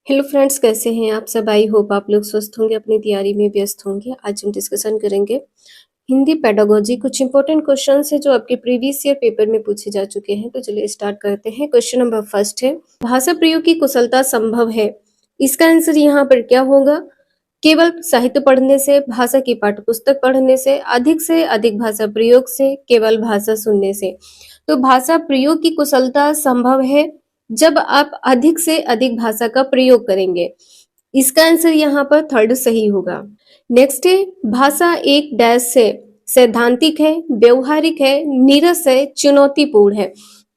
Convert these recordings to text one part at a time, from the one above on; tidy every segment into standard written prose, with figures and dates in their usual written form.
Hello friends, कैसे हैं आप सब। आई होप आप लोग स्वस्थ होंगे, अपनी तैयारी में व्यस्त होंगे। आज हम डिस्कशन करेंगे हिंदी पेडागोजी। कुछ इंपॉर्टेंट क्वेश्चंस है जो आपके प्रीवियस ईयर पेपर में पूछे जा चुके हैं। तो चलिए स्टार्ट करते हैं। क्वेश्चन नंबर फर्स्ट है, भाषा प्रयोग की कुशलता संभव है। इसका आंसर यहाँ पर क्या होगा? केवल साहित्य पढ़ने से, भाषा की पाठ्य पुस्तक पढ़ने से अधिक भाषा प्रयोग से, केवल भाषा सुनने से। तो भाषा प्रयोग की कुशलता संभव है जब आप अधिक से अधिक भाषा का प्रयोग करेंगे। इसका आंसर यहाँ पर थर्ड सही होगा। नेक्स्ट है, भाषा एक डैश है, सैद्धांतिक है, व्यवहारिक है, नीरस है, चुनौतीपूर्ण है।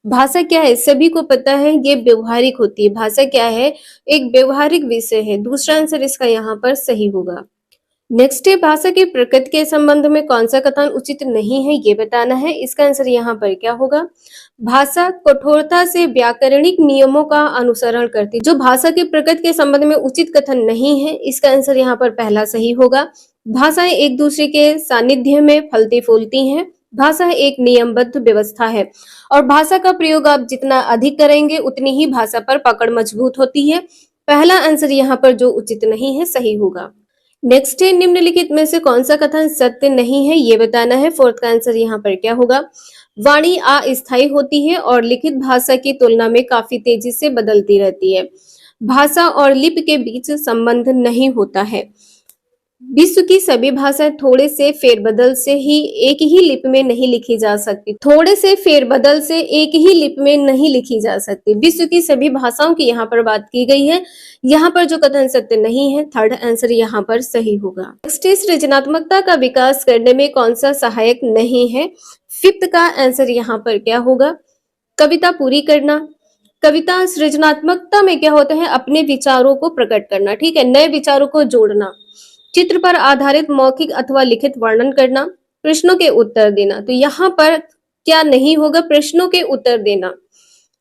भाषा क्या है? सभी को पता है ये व्यवहारिक होती है। भाषा क्या है? एक व्यवहारिक विषय है। दूसरा आंसर इसका यहाँ पर सही होगा। नेक्स्ट है, भाषा की प्रकृति के संबंध में कौन सा कथन उचित नहीं है, ये बताना है। इसका आंसर यहाँ पर क्या होगा? भाषा कठोरता से व्याकरणिक नियमों का अनुसरण करती है। जो भाषा की प्रकृति के संबंध में उचित कथन नहीं है, इसका आंसर यहाँ पर पहला सही होगा। भाषाएं एक दूसरे के सानिध्य में फलती फूलती हैं। भाषा एक नियमबद्ध व्यवस्था है और भाषा का प्रयोग आप जितना अधिक करेंगे उतनी ही भाषा पर पकड़ मजबूत होती है। पहला आंसर यहाँ पर जो उचित नहीं है, सही होगा। नेक्स्ट है, निम्नलिखित में से कौन सा कथन सत्य नहीं है, ये बताना है। फोर्थ का आंसर यहाँ पर क्या होगा? वाणी अस्थायी होती है और लिखित भाषा की तुलना में काफी तेजी से बदलती रहती है। भाषा और लिपि के बीच संबंध नहीं होता है। विश्व की सभी भाषाएं थोड़े से फेरबदल से ही एक ही लिपि में नहीं लिखी जा सकती। थोड़े से फेरबदल से एक ही लिपि में नहीं लिखी जा सकती। विश्व की सभी भाषाओं की यहाँ पर बात की गई है। यहाँ पर जो कथन सत्य नहीं है, थर्ड आंसर यहाँ पर सही होगा। नेक्स्ट, सृजनात्मकता का विकास करने में कौन सा सहायक नहीं है? फिफ्थ का आंसर यहाँ पर क्या होगा? कविता पूरी करना। कविता सृजनात्मकता में क्या होता है? अपने विचारों को प्रकट करना, ठीक है, नए विचारों को जोड़ना। चित्र पर आधारित मौखिक अथवा लिखित वर्णन करना, प्रश्नों के उत्तर देना। तो यहाँ पर क्या नहीं होगा? प्रश्नों के उत्तर देना।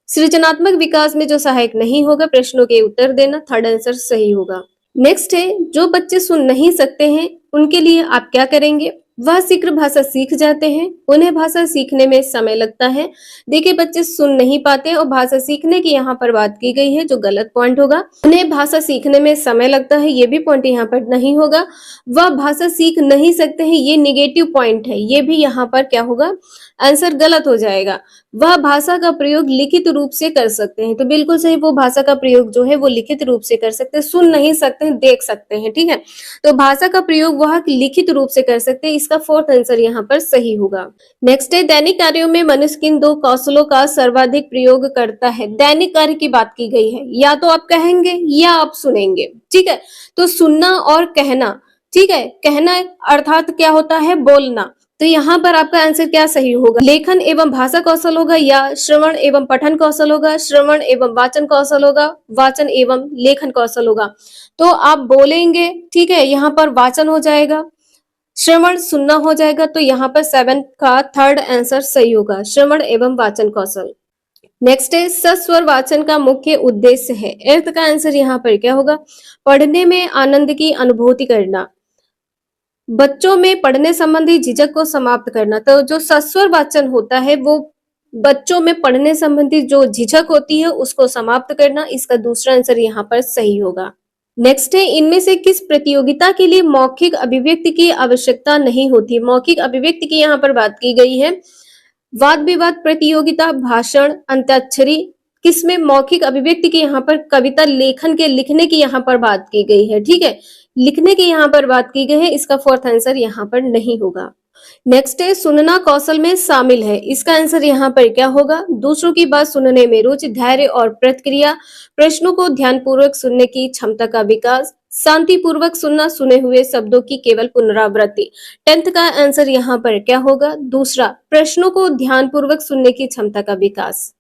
सृजनात्मक विकास में जो सहायक नहीं होगा, प्रश्नों के उत्तर देना। थर्ड आंसर सही होगा। नेक्स्ट है, जो बच्चे सुन नहीं सकते हैं उनके लिए आप क्या करेंगे? वह शीघ्र भाषा सीख जाते हैं, उन्हें भाषा सीखने में समय लगता है। देखिए, बच्चे सुन नहीं पाते और भाषा सीखने की यहाँ पर बात की गई है, जो गलत पॉइंट होगा। उन्हें भाषा सीखने में समय लगता है, ये भी पॉइंट यहाँ पर नहीं होगा। वह भाषा सीख नहीं सकते हैं, ये निगेटिव पॉइंट है, ये भी यहाँ पर क्या होगा? आंसर गलत हो जाएगा। वह भाषा का प्रयोग लिखित रूप से कर सकते हैं, तो बिल्कुल सही, वो भाषा का प्रयोग जो है वो लिखित रूप से कर सकते हैं। सुन नहीं सकते हैं, देख सकते हैं, ठीक है। तो भाषा का प्रयोग वह लिखित रूप से कर सकते हैं। इसका फोर्थ आंसर यहाँ पर सही होगा। नेक्स्ट है, दैनिक कार्यों में मनुष्य किन दो कौशलों का सर्वाधिक प्रयोग करता है? दैनिक कार्य की बात की गई है, या तो आप कहेंगे या आप सुनेंगे, ठीक है। तो सुनना और कहना, ठीक है। कहना अर्थात क्या होता है? बोलना। तो यहाँ पर आपका आंसर क्या सही होगा? लेखन एवं भाषा कौशल होगा या श्रवण एवं पठन कौशल होगा? श्रवण एवं वाचन कौशल होगा, वाचन एवं लेखन कौशल होगा। तो आप बोलेंगे, ठीक है, यहाँ पर वाचन हो जाएगा, श्रवण सुनना हो जाएगा। तो यहाँ पर 7 का थर्ड आंसर सही होगा, श्रवण एवं वाचन कौशल। नेक्स्ट है, सस्वर वाचन का मुख्य उद्देश्य है। एर्थ का आंसर यहाँ पर क्या होगा? पढ़ने में आनंद की अनुभूति करना, बच्चों में पढ़ने संबंधी झिझक को समाप्त करना। तो जो सस्वर वाचन होता है वो बच्चों में पढ़ने संबंधी जो झिझक होती है उसको समाप्त करना। इसका दूसरा आंसर यहाँ पर सही होगा। नेक्स्ट है, इनमें से किस प्रतियोगिता के लिए मौखिक अभिव्यक्ति की आवश्यकता नहीं होती? मौखिक अभिव्यक्ति की यहाँ पर बात की गई है। वाद विवाद प्रतियोगिता, भाषण, अंत्याक्षरी। किसमें मौखिक अभिव्यक्ति की यहाँ पर कविता लेखन के लिखने की यहाँ पर बात की गई है, ठीक है, लिखने की यहाँ पर बात की गई है। इसका फोर्थ आंसर यहाँ पर नहीं होगा। नेक्स्ट है, सुनना कौशल में शामिल है। इसका आंसर यहाँ पर क्या होगा? दूसरों की बात सुनने में रुचि, धैर्य और प्रतिक्रिया, प्रश्नों को ध्यानपूर्वक सुनने की क्षमता का विकास, शांतिपूर्वक सुनना, सुने हुए शब्दों की केवल पुनरावृत्ति। 10th का आंसर यहाँ पर क्या होगा? दूसरा, प्रश्नों को ध्यानपूर्वक सुनने की क्षमता का विकास।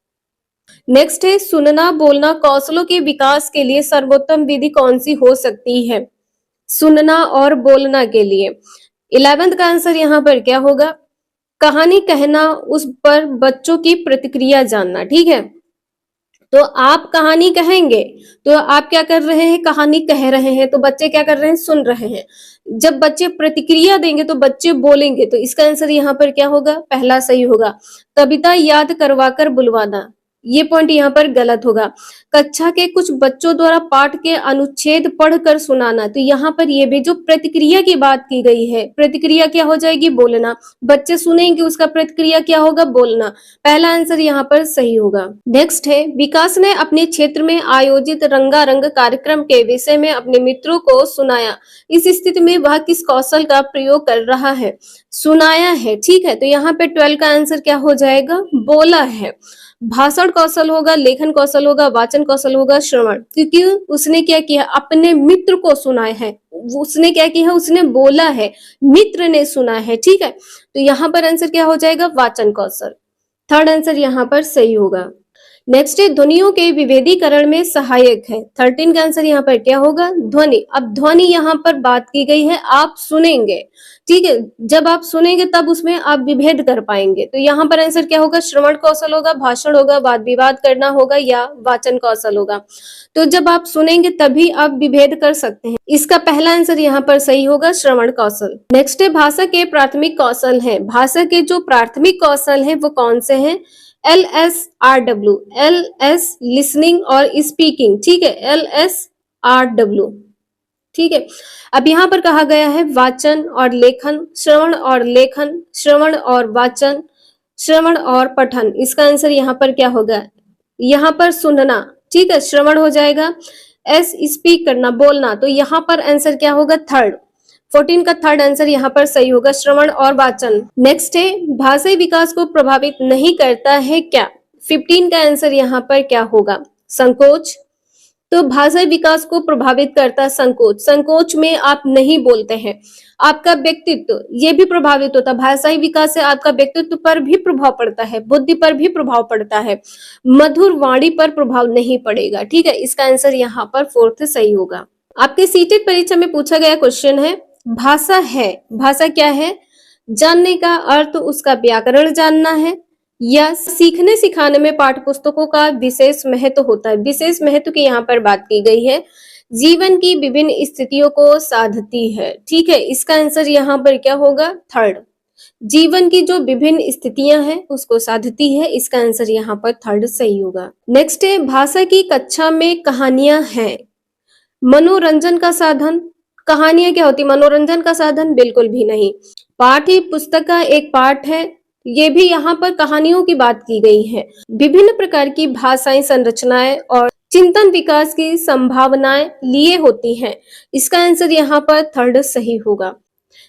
नेक्स्ट है, सुनना बोलना कौशलों के विकास के लिए सर्वोत्तम विधि कौन सी हो सकती है? सुनना और बोलना के लिए 11th का आंसर यहाँ पर क्या होगा? कहानी कहना, उस पर बच्चों की प्रतिक्रिया जानना, ठीक है। तो आप कहानी कहेंगे तो आप क्या कर रहे हैं? कहानी कह रहे हैं। तो बच्चे क्या कर रहे हैं? सुन रहे हैं। जब बच्चे प्रतिक्रिया देंगे तो बच्चे बोलेंगे। तो इसका आंसर यहाँ पर क्या होगा? पहला सही होगा। कविता याद करवाकर बुलवाना, ये पॉइंट यहाँ पर गलत होगा। कक्षा के कुछ बच्चों द्वारा पाठ के अनुच्छेद पढ़कर सुनाना, तो यहाँ पर ये भी जो प्रतिक्रिया की बात की गई है, प्रतिक्रिया क्या हो जाएगी? बोलना। बच्चे सुनेंगे, उसका प्रतिक्रिया क्या होगा? बोलना। पहला आंसर यहाँ पर सही होगा। नेक्स्ट है, विकास ने अपने क्षेत्र में आयोजित रंगारंग कार्यक्रम के विषय में अपने मित्रों को सुनाया। इस स्थिति में वह किस कौशल का प्रयोग कर रहा है? सुनाया है, ठीक है। तो यहाँ पे 12 का आंसर क्या हो जाएगा? बोला है। भाषण कौशल होगा, लेखन कौशल होगा, वाचन कौशल होगा, श्रवण। क्योंकि उसने क्या किया? अपने मित्र को सुनाया है। उसने क्या किया? उसने बोला है, मित्र ने सुना है, ठीक है। तो यहाँ पर आंसर क्या हो जाएगा? वाचन कौशल। थर्ड आंसर यहाँ पर सही होगा। नेक्स्ट है, ध्वनियों के विभेदीकरण में सहायक है। 13 का आंसर यहाँ पर क्या होगा? ध्वनि। अब ध्वनि यहाँ पर बात की गई है, आप सुनेंगे, ठीक है। जब आप सुनेंगे तब उसमें आप विभेद कर पाएंगे। तो यहाँ पर आंसर क्या होगा? श्रवण कौशल होगा, भाषण होगा, वाद विवाद करना होगा, या वाचन कौशल होगा। तो जब आप सुनेंगे तभी आप विभेद कर सकते हैं। इसका पहला आंसर यहाँ पर सही होगा, श्रवण कौशल। नेक्स्ट है, भाषा के प्राथमिक कौशल है। भाषा के जो प्राथमिक कौशल है वो कौन से हैं? LSRW, LS लिसनिंग और स्पीकिंग, ठीक है। LSRW, ठीक है। अब यहाँ पर कहा गया है वाचन और लेखन, श्रवण और लेखन, श्रवण और वाचन, श्रवण और पठन। इसका आंसर यहाँ पर क्या होगा? यहाँ पर सुनना, ठीक है, श्रवण हो जाएगा। S स्पीक करना, बोलना। तो यहाँ पर आंसर क्या होगा? थर्ड। 14 का थर्ड आंसर यहाँ पर सही होगा, श्रवण और वाचन। नेक्स्ट है, भाषाई विकास को प्रभावित नहीं करता है क्या? 15 का आंसर यहाँ पर क्या होगा? संकोच। तो भाषाई विकास को प्रभावित करता है संकोच। संकोच में आप नहीं बोलते हैं, आपका व्यक्तित्व ये भी प्रभावित होता है। भाषाई विकास से आपका व्यक्तित्व पर भी प्रभाव पड़ता है, बुद्धि पर भी प्रभाव पड़ता है, मधुर वाणी पर प्रभाव नहीं पड़ेगा, ठीक है। इसका आंसर यहाँ पर फोर्थ सही होगा। आपके सीटेट परीक्षा में पूछा गया क्वेश्चन है, भाषा है, भाषा क्या है? जानने का अर्थ उसका व्याकरण जानना है, या सीखने सिखाने में पाठ्य पुस्तकों का विशेष महत्व होता है। विशेष महत्व की यहाँ पर बात की गई है, जीवन की विभिन्न स्थितियों को साधती है, ठीक है। इसका आंसर यहाँ पर क्या होगा? थर्ड। जीवन की जो विभिन्न स्थितियां हैं उसको साधती है, इसका आंसर यहाँ पर थर्ड सही होगा। नेक्स्ट है, भाषा की कक्षा में कहानियां हैं मनोरंजन का साधन। कहानियां क्या होती? मनोरंजन का साधन? बिल्कुल भी नहीं। पाठ्य पुस्तक का एक पाठ है, ये भी यहाँ पर कहानियों की बात की गई है। विभिन्न प्रकार की भाषाई संरचनाएं और चिंतन विकास की संभावनाएं लिए होती हैं। इसका आंसर यहाँ पर थर्ड सही होगा।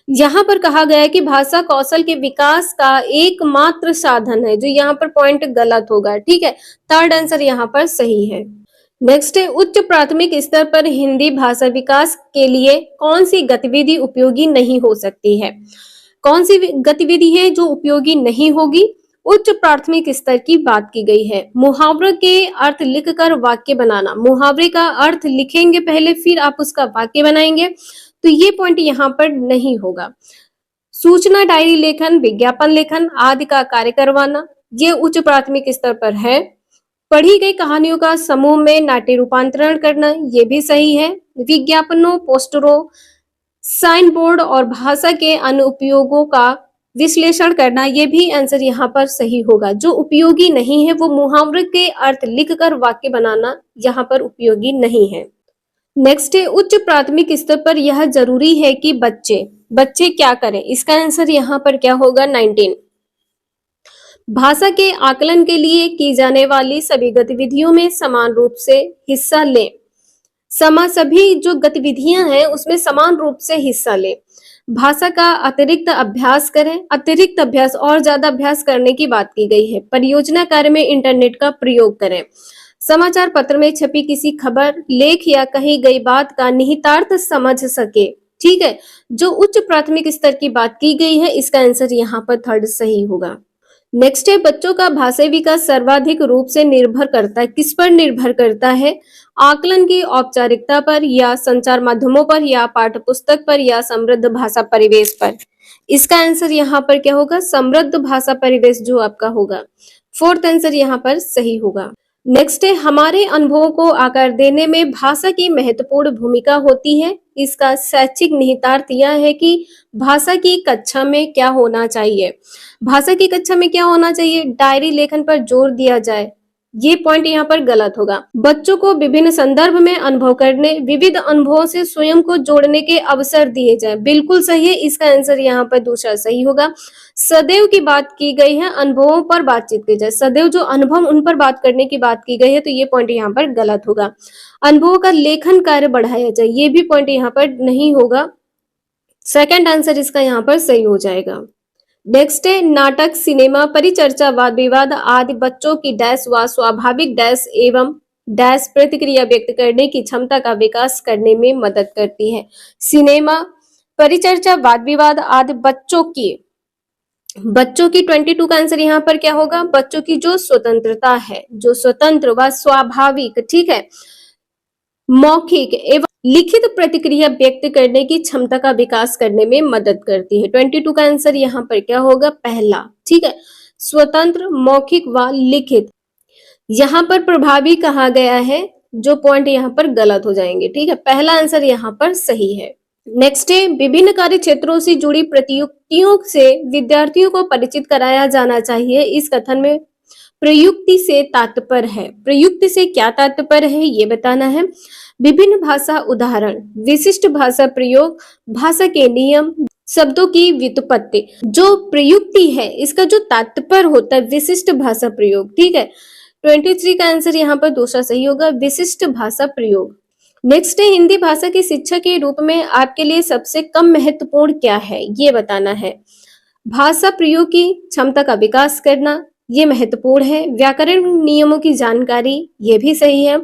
यहाँ पर कहा गया है कि भाषा कौशल के विकास का एकमात्र साधन है, जो यहाँ पर पॉइंट गलत होगा, ठीक है। थर्ड आंसर यहाँ पर सही है। नेक्स्ट है, उच्च प्राथमिक स्तर पर हिंदी भाषा विकास के लिए कौन सी गतिविधि उपयोगी नहीं हो सकती है? कौन सी गतिविधि है जो उपयोगी नहीं होगी? उच्च प्राथमिक स्तर की बात की गई है। मुहावरे के अर्थ लिखकर वाक्य बनाना। मुहावरे का अर्थ लिखेंगे पहले, फिर आप उसका वाक्य बनाएंगे, तो ये पॉइंट यहाँ पर नहीं होगा। सूचना डायरी लेखन, विज्ञापन लेखन आदि का कार्य करवाना, ये उच्च प्राथमिक स्तर पर है। पढ़ी गई कहानियों का समूह में नाट्य रूपांतरण करना, ये भी सही है। विज्ञापनों, पोस्टरों, साइन बोर्ड और भाषा के अनुपयोगों का विश्लेषण करना, ये भी आंसर यहाँ पर सही होगा। जो उपयोगी नहीं है वो मुहावरे के अर्थ लिखकर वाक्य बनाना यहाँ पर उपयोगी नहीं है। नेक्स्ट है, उच्च प्राथमिक स्तर पर यह जरूरी है कि बच्चे क्या करें? इसका आंसर यहाँ पर क्या होगा? 19। भाषा के आकलन के लिए की जाने वाली सभी गतिविधियों में समान रूप से हिस्सा लें। सभी जो गतिविधियां हैं उसमें समान रूप से हिस्सा लें। भाषा का अतिरिक्त अभ्यास करें। अतिरिक्त अभ्यास और ज्यादा अभ्यास करने की बात की गई है। परियोजना कार्य में इंटरनेट का प्रयोग करें। समाचार पत्र में छपी किसी खबर, लेख या कही गई बात का निहितार्थ समझ सके, ठीक है। जो उच्च प्राथमिक स्तर की बात की गई है, इसका आंसर यहाँ पर थर्ड सही होगा। नेक्स्ट है, बच्चों का भाषाई विकास सर्वाधिक रूप से निर्भर करता है। किस पर निर्भर करता है? आकलन की औपचारिकता पर, या संचार माध्यमों पर, या पाठ्य पुस्तक पर, या समृद्ध भाषा परिवेश पर। इसका आंसर यहाँ पर क्या होगा? समृद्ध भाषा परिवेश जो आपका होगा। फोर्थ आंसर यहाँ पर सही होगा। नेक्स्ट है, हमारे अनुभवों को आकार देने में भाषा की महत्वपूर्ण भूमिका होती है। इसका शैक्षिक निहितार्थ यह है कि भाषा की कक्षा में क्या होना चाहिए? भाषा की कक्षा में क्या होना चाहिए? डायरी लेखन पर जोर दिया जाए, ये पॉइंट यहाँ पर गलत होगा। बच्चों को विभिन्न संदर्भ में अनुभव करने, विविध अनुभवों से स्वयं को जोड़ने के अवसर दिए जाए, बिल्कुल सही है। इसका आंसर यहाँ पर दूसरा सही होगा। सदैव की बात की गई है, अनुभवों पर बातचीत की जाए, सदैव जो अनुभव उन पर बात करने की बात की गई है, तो ये पॉइंट यहाँ पर गलत होगा। अनुभवों का लेखन कार्य बढ़ाया जाए, ये भी पॉइंट यहाँ पर नहीं होगा। सेकंड आंसर इसका यहाँ पर सही हो जाएगा। नेक्स्ट है नाटक, सिनेमा, परिचर्चा, वाद विवाद आदि बच्चों की डैश व स्वाभाविक डैश एवं डैश प्रतिक्रिया व्यक्त करने की क्षमता का विकास करने में मदद करती है। सिनेमा, परिचर्चा, वाद विवाद आदि बच्चों की 22 का आंसर यहाँ पर क्या होगा? बच्चों की जो स्वतंत्रता है, जो स्वतंत्र व स्वाभाविक, ठीक है, मौखिक एवं लिखित प्रतिक्रिया व्यक्त करने की क्षमता का विकास करने में मदद करती है। 22 का आंसर यहाँ पर क्या होगा? पहला, ठीक है, स्वतंत्र, मौखिक व लिखित। यहाँ पर प्रभावी कहा गया है, जो पॉइंट यहाँ पर गलत हो जाएंगे, ठीक है। पहला आंसर यहाँ पर सही है। नेक्स्ट है विभिन्न कार्य क्षेत्रों से जुड़ी प्रयुक्तियों से विद्यार्थियों को परिचित कराया जाना चाहिए। इस कथन में प्रयुक्ति से तात्पर्य है, प्रयुक्ति से क्या तात्पर्य है ये बताना है। विभिन्न भाषा उदाहरण, विशिष्ट भाषा प्रयोग, भाषा के नियम, शब्दों की व्युत्पत्ति। जो प्रयुक्ति है इसका जो तात्पर्य होता है विशिष्ट भाषा प्रयोग, ठीक है। 23 का आंसर यहाँ पर दूसरा सही होगा, विशिष्ट भाषा प्रयोग। नेक्स्ट है हिंदी भाषा की शिक्षा के रूप में आपके लिए सबसे कम महत्वपूर्ण क्या है ये बताना है। भाषा प्रयोग की क्षमता का विकास करना, ये महत्वपूर्ण है। व्याकरण नियमों की जानकारी, ये भी सही है।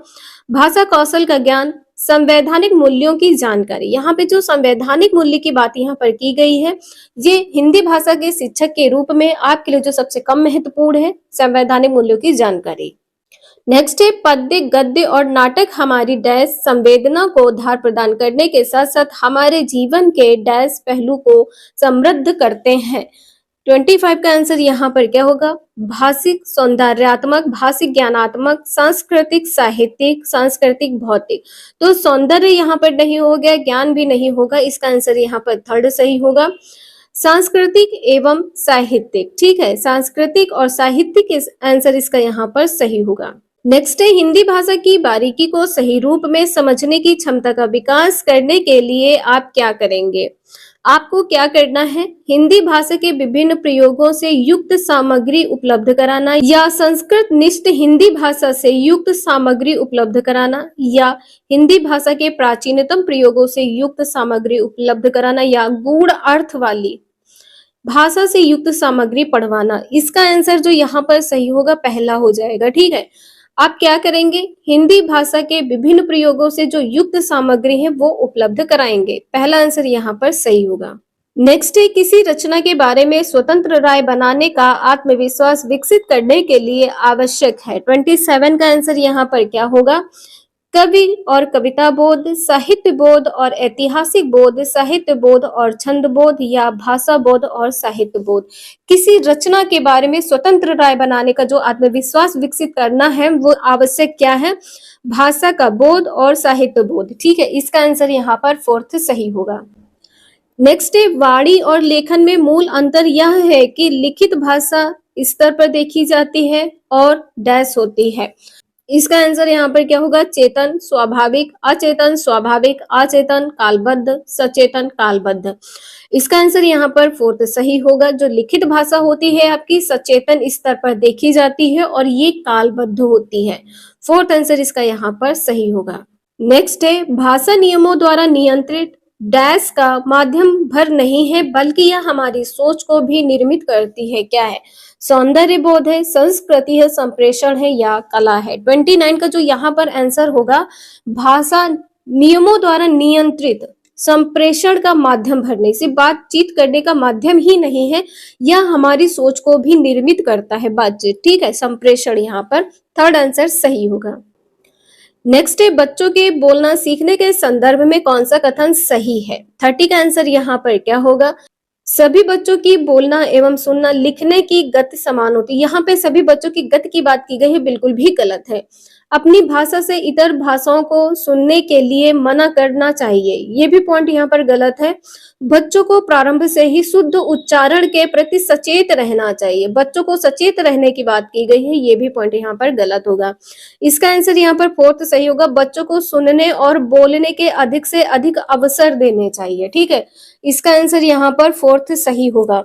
भाषा कौशल का ज्ञान, संवैधानिक मूल्यों की जानकारी। यहाँ पे जो संवैधानिक मूल्य की बात यहाँ पर की गई है, ये हिंदी भाषा के शिक्षक के रूप में आपके लिए जो सबसे कम महत्वपूर्ण है, संवैधानिक मूल्यों की जानकारी। नेक्स्ट है पद्य, गद्य और नाटक हमारी डैश संवेदना को धार प्रदान करने के साथ साथ हमारे जीवन के डैश पहलू को समृद्ध करते हैं। 25 का आंसर यहाँ पर क्या होगा? भाषिक, सौंदर्यात्मक, भाषिक, ज्ञानात्मक, सांस्कृतिक, साहित्यिक, सांस्कृतिक, भौतिक। तो सौंदर्य यहाँ पर नहीं हो गया, ज्ञान भी नहीं होगा, इसका आंसर यहाँ पर थर्ड सही होगा, सांस्कृतिक एवं साहित्यिक, ठीक है। सांस्कृतिक और साहित्यिक आंसर इसका यहाँ पर सही होगा। नेक्स्ट है हिंदी भाषा की बारीकी को सही रूप में समझने की क्षमता का विकास करने के लिए आप क्या करेंगे? आपको क्या करना है? हिंदी भाषा के विभिन्न प्रयोगों से युक्त सामग्री उपलब्ध कराना, या संस्कृत निष्ठ हिंदी भाषा से युक्त सामग्री उपलब्ध कराना, या हिंदी भाषा के प्राचीनतम प्रयोगों से युक्त सामग्री उपलब्ध कराना, या गूढ़ अर्थ वाली भाषा से युक्त सामग्री पढ़वाना। इसका आंसर जो यहाँ पर सही होगा पहला हो जाएगा, ठीक है। आप क्या करेंगे? हिंदी भाषा के विभिन्न प्रयोगों से जो युक्त सामग्री है वो उपलब्ध कराएंगे। पहला आंसर यहाँ पर सही होगा। नेक्स्ट है किसी रचना के बारे में स्वतंत्र राय बनाने का आत्मविश्वास विकसित करने के लिए आवश्यक है। 27 का आंसर यहाँ पर क्या होगा? कवि और कविता बोध, साहित्य बोध और ऐतिहासिक बोध, साहित्य बोध और छंद बोध, या भाषा बोध और साहित्य बोध। किसी रचना के बारे में स्वतंत्र राय बनाने का जो आत्मविश्वास विकसित करना है वो आवश्यक क्या है? भाषा का बोध और साहित्य बोध, ठीक है। इसका आंसर यहाँ पर फोर्थ सही होगा। नेक्स्ट है वाणी और लेखन में मूल अंतर यह है कि लिखित भाषा स्तर पर देखी जाती है और डैश होती है। इसका आंसर यहाँ पर क्या होगा? चेतन, स्वाभाविक, अचेतन, स्वाभाविक, अचेतन, कालबद्ध, सचेतन, कालबद्ध। इसका आंसर यहाँ पर फोर्थ सही होगा। जो लिखित भाषा होती है आपकी सचेतन स्तर पर देखी जाती है और ये कालबद्ध होती है। फोर्थ आंसर इसका यहाँ पर सही होगा। नेक्स्ट है भाषा नियमों द्वारा नियंत्रित डैश का माध्यम भर नहीं है बल्कि यह हमारी सोच को भी निर्मित करती है। क्या है? सौंदर्य बोध है, संस्कृति है, संप्रेषण है, या कला है। 29 का जो यहाँ पर आंसर होगा भाषा नियमों द्वारा नियंत्रित संप्रेषण का माध्यम भर नहीं, सिर्फ बातचीत करने का माध्यम ही नहीं है, यह हमारी सोच को भी निर्मित करता है बातचीत, ठीक है। संप्रेषण यहाँ पर थर्ड आंसर सही होगा। नेक्स्ट है बच्चों के बोलना सीखने के संदर्भ में कौन सा कथन सही है? 30 का आंसर यहाँ पर क्या होगा? सभी बच्चों की बोलना एवं सुनना लिखने की गति समान होती है। यहाँ पे सभी बच्चों की गति की बात की गई है, बिल्कुल भी गलत है। अपनी भाषा से इतर भाषाओं को सुनने के लिए मना करना चाहिए, ये भी पॉइंट यहाँ पर गलत है। बच्चों को प्रारंभ से ही शुद्ध उच्चारण के प्रति सचेत रहना चाहिए, बच्चों को सचेत रहने की बात की गई है, ये भी पॉइंट यहाँ पर गलत होगा। इसका आंसर यहाँ पर फोर्थ सही होगा, बच्चों को सुनने और बोलने के अधिक से अधिक अवसर देने चाहिए। ठीक है, इसका आंसर यहाँ पर फोर्थ सही होगा।